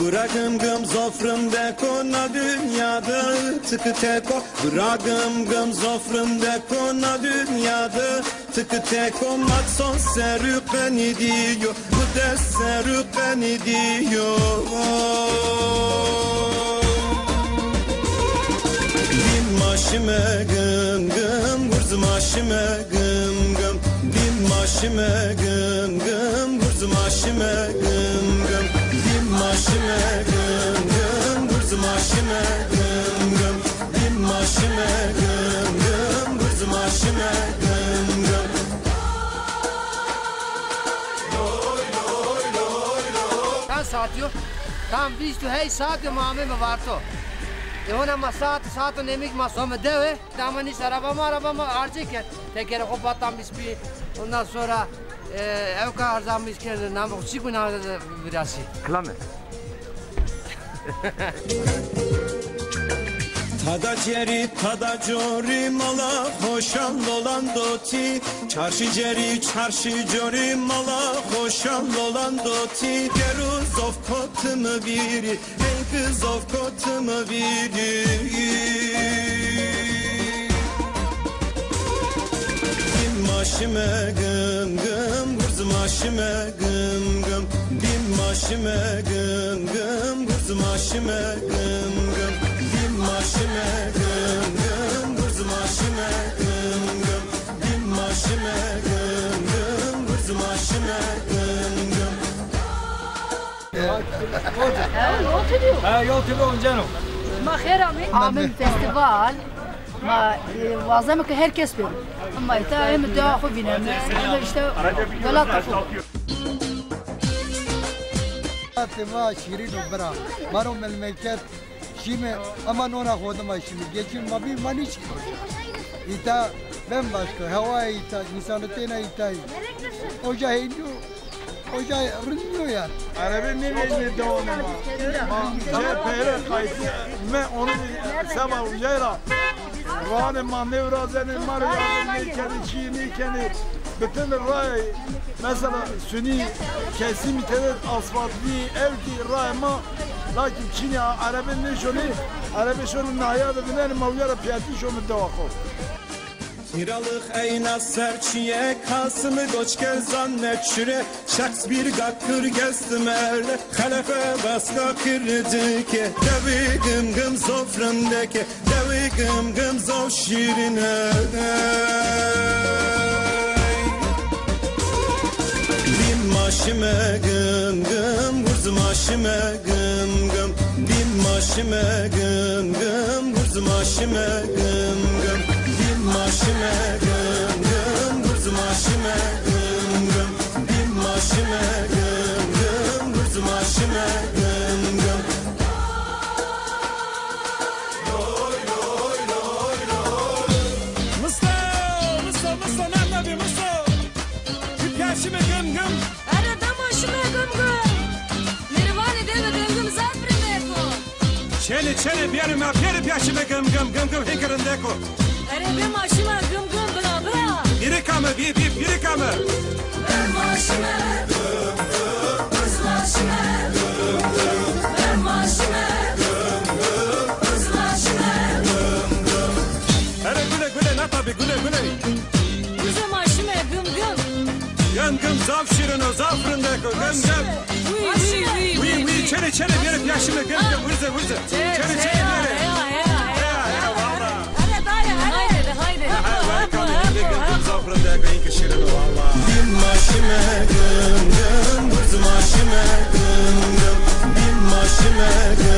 Bırakım gım zofrım deko na dünyada tıkı teko. Bırakım gım zofrım deko na dünyada tıkı teko. Matson serüqeni diyor, bu da serüqeni diyor. Bin maşime gım gım, gurzum aşime gım gım. Bin maşime gım gım, gurzum aşime gım gım. Bin maşime gım gım, gurzum aşime gım gım. Bin maşime gım gım, gurzum aşime gım gım. Kan saat yok. Tam biz tu hey saat yo mame me varto. Ona ma saat nemik ma some deve. Damani arabama arcık. Tekere kopatan biz bir ondan sonra evka arzam biz kere namı çıkın arada virasi. Klame. Tada ceri, tada cori, mala hoşan dolan doti. Çarşı ceri, çarşı cori, mala hoşan dolan doti. Geruz of kotumu biri, ey kız of kotumu biri. Bin maşime gım gım, gurzum aşime gım gım. Bin maşime gım gım, gurzum aşime gım gım. Bin maşime gım gım, gurzum aşime gım gım. Bin maşime gım gım, gurzum aşime gım gım. Yol tibi oncanım. ما خير عامل فيستيفال ما وعظمك herkes bilir. Ama ita hem de akı biner. İşte vela takı. ما شیرین و برا مارو ملمکت شیمه اما نونا خودم شیمه geçim mabi maniç ita ben başka hava ita insanetine ita oja hindu oja rınıyor ya Arabi ne mecbur devam ama cephere kayıtı me onu sabah ujayra Rane manevra zenin maryanın kendi çiğni kendi bütün ray mesela suni kesim itedet asfaltlı evki rayma lakin Çin'e Arabın ne şunu Arabi şunun nahiyada binen mavyara piyati şunu devakol. Miralık eyna serçiye kasımı goçker zannet şüre şaks bir gakkır gestim erle halefe baska kırdıke devi gım gım sofrandeke devi gım gım zov şirine bin maşime gım gım gurzum aşime gım gım bin maşime gım gım gurzum aşime gım gım maşime gım gım, gurzum aşime gım gım. Bin maşime gım gım, gurzum aşime gım gım. Loy loy loy loy. Mustafa nerede Mustafa? Git yaşime gım gım. Arada maşime gım gım. Mirvani deve gım gım zafrindeko. Çeli bir yaşime gım gım gım gım hinkarındeko. Arabi maşime gım gım bla bla. Biri kamı biri kamı. Ben maşime gım gım, kız maşime gım gım. Ben maşime gım gım, kız maşime gım gım. Hele güle ne tabi güle. Kız maşime gım gım. Gım gım zav şirino zav fırındeko gım gım. Oui, çeli bir yaşime gım gım vurza. Çeli bir. Bin maşime gım gım, gurzum aşime gım gım. Bin maşime gım